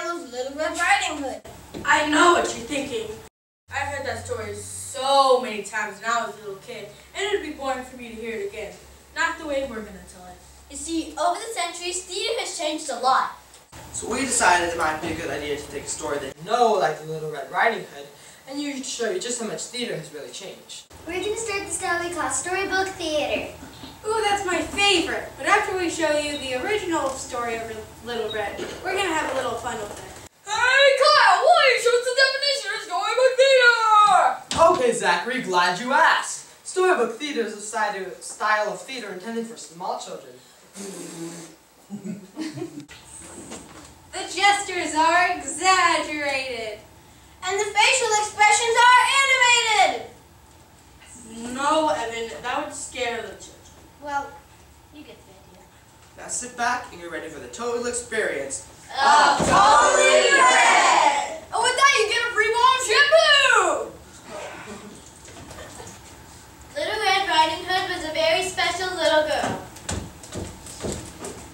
tale of Little Red Riding Hood. I know what you're thinking. I've heard that story so many times when I was a little kid, and it would be boring for me to hear it again. Not the way we're going to tell it. You see, over the centuries, theater has changed a lot. So we decided it might be a good idea to take a story that you know, like the Little Red Riding Hood, and show you just how much theater has really changed. We're going to start the style we call storybook theater. Ooh, that's my favorite. But after we show you the original story of Little Red, we're going to have a little fun with it. Hey Kyle, why don't you show us the definition of storybook theater? Okay, Zachary, glad you asked. Storybook theater is a style of theater intended for small children. The gestures are exaggerated. And the facial expressions are animated. No, Evan, that would scare the children. Well, you get the idea. Now sit back and get ready for the total experience. Totally Red! Oh, with that you get a free bottle of shampoo! Little Red Riding Hood was a very special little girl.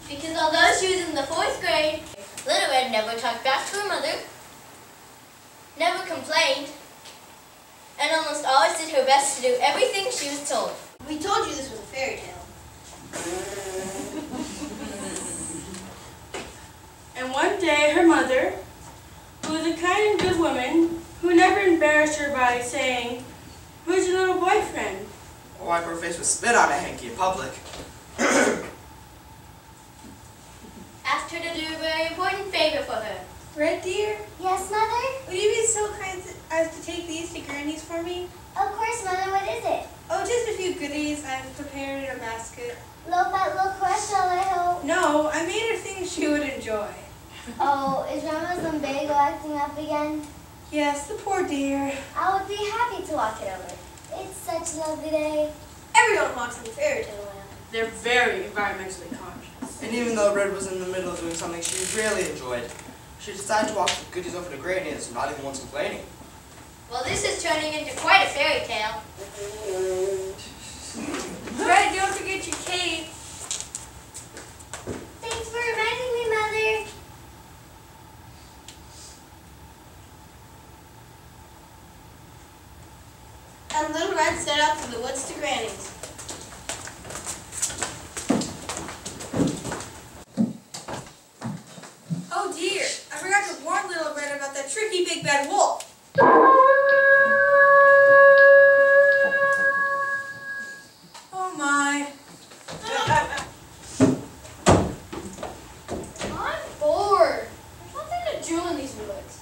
Because although she was in the 4th grade, Little Red never talked back to her mother, never complained, and almost always did her best to do everything she was told. We told you this was a fairy tale. And one day her mother, who was a kind and good woman, who never embarrassed her by saying, "Who's your little boyfriend?" Or wipe her face with spit on a hanky in public. Asked her to do a very important favor for her. Red dear, Yes, Mother? would you be so kind as to take these to Granny's for me? Of course, Mother. What is it? Oh, just a few goodies I've prepared in a basket. Low fat, low cholesterol, I hope. No, I made her things she would enjoy. Oh, is Grandma's lumbago acting up again? Yes, the poor dear. I would be happy to walk it over. It's such a lovely day. Everyone walks in fairy tale land. They're very environmentally conscious. And even though Red was in the middle of doing something she really enjoyed, she decided to walk the goodies over to Granny's, not even once complaining. Well, this is turning into quite a fairy tale. Red, don't forget your cape. Thanks for reminding me, Mother. And Little Red set out to the woods to Granny's. Oh dear, I forgot to warn Little Red about that tricky big bad wolf. Oh my. I'm bored. There's nothing to do in these woods.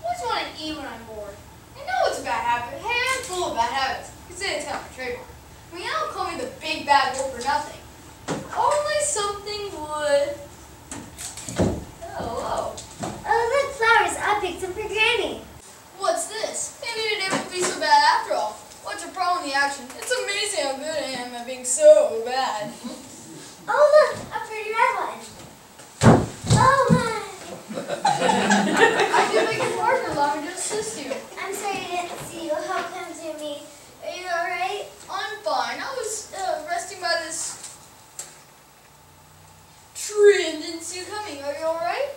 I always want to eat when I'm bored. I know it's a bad habit. Hey, I'm full of bad habits. You say it's kind of a trademark. I mean, I don't call me the big bad wolf for nothing. Only something would. Oh, Oh, look, flowers. I picked them for Granny. what's this? Maybe today won't be so bad after all. What's your problem with the action? It's amazing how good I am at being so bad. Oh, look, a pretty red one. Oh, my. I can make it harder. Allow me to assist you. I'm sorry I didn't see you. How come to me? Are you all right? I'm fine. I was resting by this tree and didn't see you coming. Are you alright?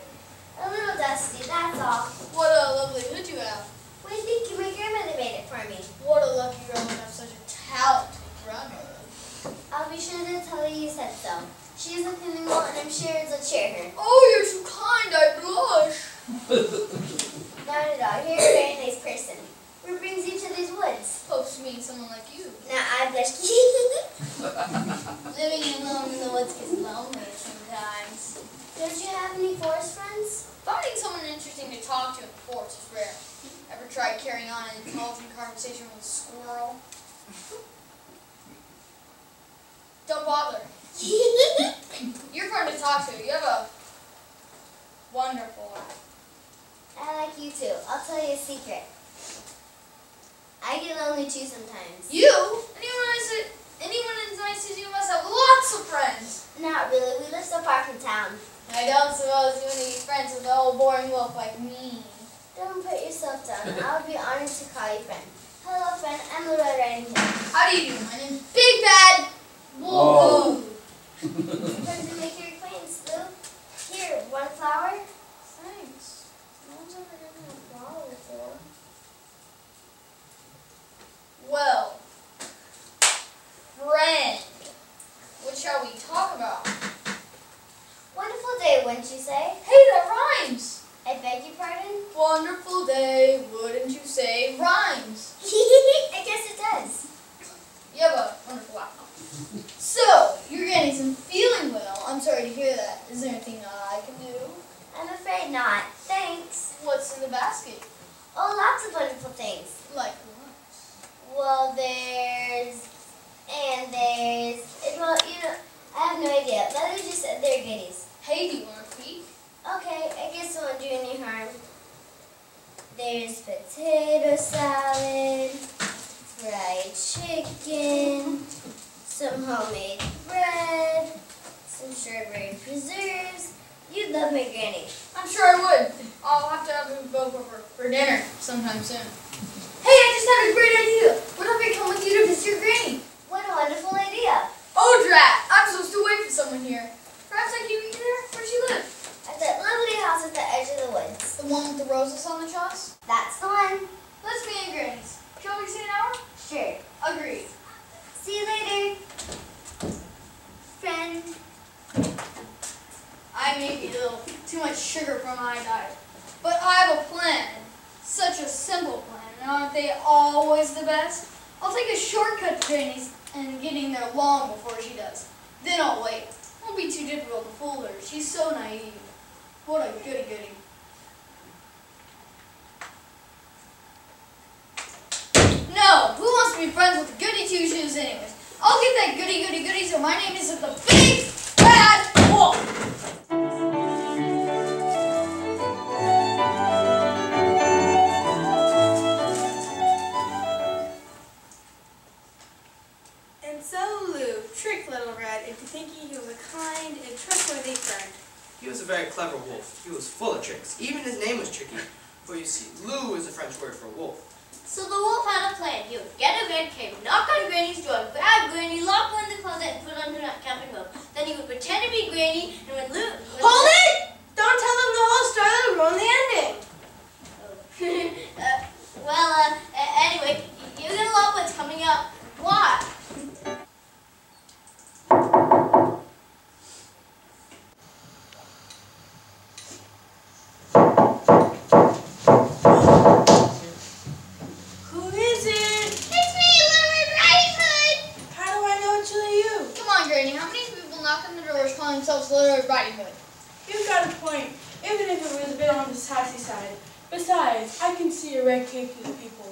A little dusty, that's all. What a lovely hood you have. Why, thank you. My grandmother made it for me. What a lucky girl to have such a talented grandmother. I'll be sure to tell her you said so. She is a feeling well, and I'm sure it'll cheer her. Oh, you're too kind. I blush. Not at all. You're a very nice person. What brings you to these woods? Hopes to meet someone like you. Now I blush. Living alone in the woods gets lonely sometimes. Don't you have any forest friends? Finding someone interesting to talk to in the forest is rare. Ever tried carrying on an intelligent conversation with a squirrel? Don't bother. You're fun to talk to. You have a wonderful laugh. I like you too. I'll tell you a secret. I get lonely too sometimes. You? Anyone as nice as you must have lots of friends. Not really. We live so far from town. I don't suppose you want to be friends with an old boring wolf like me. Don't put yourself down. I would be honored to call you friend. Hello, friend. I'm Little Red Riding Hood. How do you do? My name's Big Bad Wolf. Pleasure to make your acquaintance, Lou. Here, one flower. Thanks. No one's ever given me a flower before. Well, friend, what shall we talk about? Wonderful day, wouldn't you say? Hey, that rhymes! I beg your pardon? Wonderful day, wouldn't you say? Rhymes. I guess it does. You have a wonderful laugh. So, your granny isn't feeling well. I'm sorry to hear that. Is there anything I can do? I'm afraid not. Thanks. What's in the basket? Oh, lots of wonderful things. Like what? Well, there's, well, I have no idea. Mother just said they're goodies. Hey, do you want to peek? Okay, I guess it won't do any harm. There's potato salad, fried chicken, some homemade bread, some strawberry preserves. You'd love my granny. I'm sure I would. I'll have to have them both over for dinner sometime soon. Hey, I just had a great idea. What if I come with you to visit your granny? What a wonderful idea. Oh, drat! I'm supposed to wait for someone here. Perhaps I can meet you there? Where does she live? At that lovely house at the edge of the woods. The one with the roses on the truss? That's the one. Let's meet at Granny's. Shall we see an hour? Sure. Agreed. See you later, friend. I may be a little too much sugar for my diet, but I have a plan. Such a simple plan, and aren't they always the best? I'll take a shortcut to Granny's and getting there long before she does. Then I'll wait. It won't be too difficult to fool her. She's so naive. What a goody-goody. No, who wants to be friends with goody two-shoes anyways? I'll get that goody-goody-goody so my name isn't the Big Bad Wolf. And so Lou tricked Little Red into thinking he was a kind and trustworthy friend. He was a very clever wolf. He was full of tricks. Even his name was tricky. For you see, Lou is a French word for wolf. So the wolf had a plan. He would get a red cape, knock on Granny's door, grab Granny, lock her in the closet, and put on her nightcap and robe. Then he would pretend to be Granny, and when Lou... Hold it! Don't tell them the whole story, it'll ruin the ending. Anyway, you're gonna love what's coming up. Why? Who is it? It's me, Little Red Riding Hood! How do I know it's really you? Come on, Granny, how many people knock on the doors calling themselves Little Red Riding Hood? You've got a point, even if it was a bit on the sassy side. Besides, I can see a red cape through the people.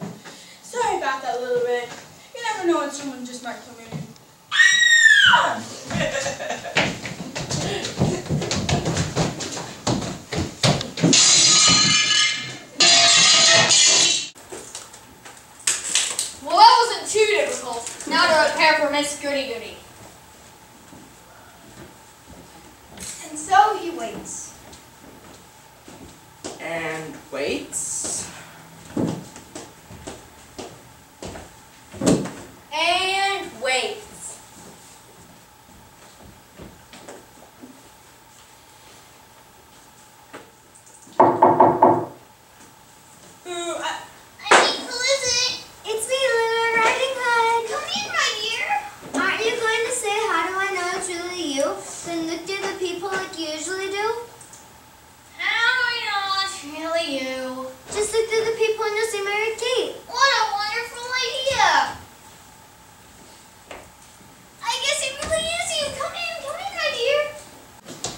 Sorry about that little bit. You never know when someone just might come in. Well, that wasn't too difficult. Now to prepare for Miss Goody Goody. And so he waits. And waits. And waits. I need to listen. It's me, Little Riding Hood. Come in, my dear. Aren't you going to say, how do I know it's really you? Then look through the people like you usually do? How do I know it's really you? Just look through the people and you'll see my red cape. What a wonderful idea. I guess it really is you. Come in, my dear.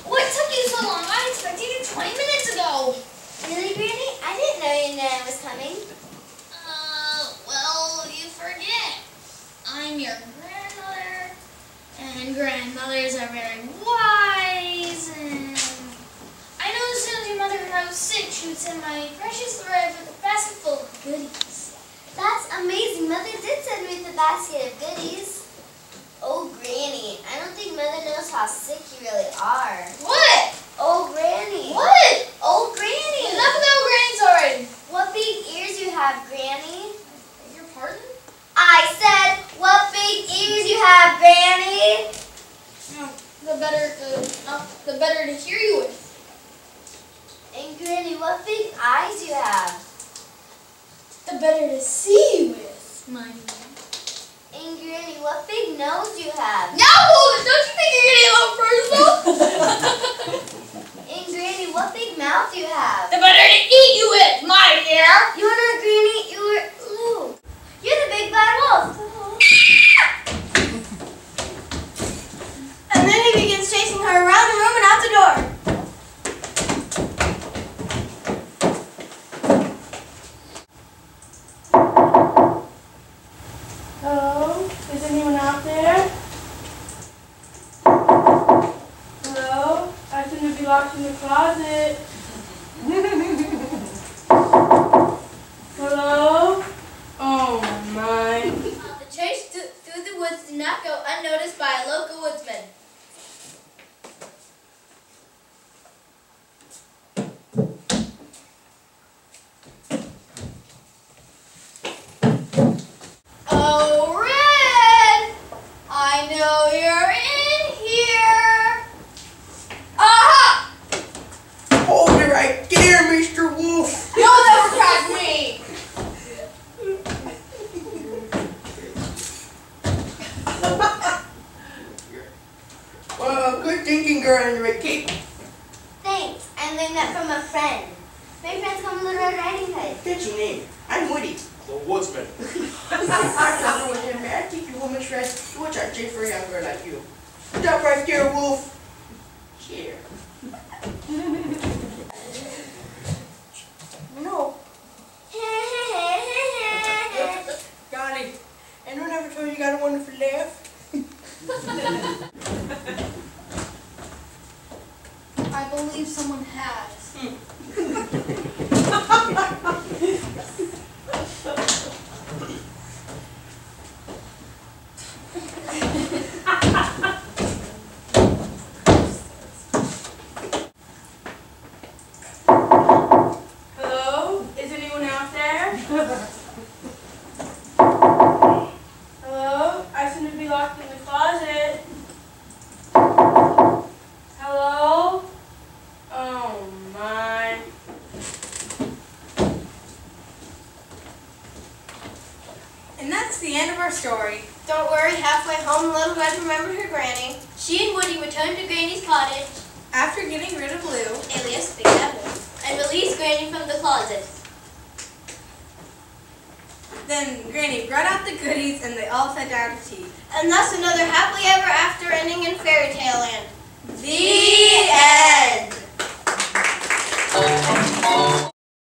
What took you so long? I expected you 20 minutes ago. Really, Granny? I didn't know your name was coming. Well, you forget. I'm your grandmother, and grandmothers are very wise, and I know as soon as your mother heard I was sick, she would send my precious Loretta with a basket full of goodies. That's amazing. Mother did send me the basket of goodies. Oh, Granny, I don't think Mother knows how sick you really are. What? Oh, Granny. What? Oh, Granny. Enough of the old grannies already. What big ears you have, Granny. Your pardon? I said, what big ears you have, Granny. The better to hear you with. And Granny, what big eyes you have. The better to see with, mind you. And Granny, what big nose you have. Now hold it! Don't you think you're getting a little personal? And Granny, what big mouth you have. The better to eat you with, my dear! You are not Granny, you are Lou. You're the big bad wolf. And then he begins chasing her around the room and out the door. Hello? Is anyone out there? Hello? I seem to be locked in the closet. Hello? Oh my. The chase through the woods did not go unnoticed by a local woodsman. Oh, Red! I know you're in here! Aha! Hold it right there, Mr. Wolf. You'll never catch me! Well, good thinking, girl in the red cape. Thanks. I learned that from a friend. My friends call me Little Red Riding Hood. That's your name. I'm Woody. The woodsman. I'm talking with him, man. I think you woman's dress. What's our trick for a young girl like you? Stop right there, Wolf. Here. No. Golly. Anyone ever told you got a wonderful laugh? I believe someone has. Hello? Is anyone out there? Hello? I seem to be locked in the closet. Hello? Oh my. And that's the end of our story. Don't worry, halfway home, Little Red remembered her granny. She and Woody returned to Granny's cottage After getting rid of Lou, alias Big Bad Wolf, and released Granny from the closet. then Granny brought out the goodies and they all sat down to tea. And thus another happily ever after ending in Fairy Tale Land. The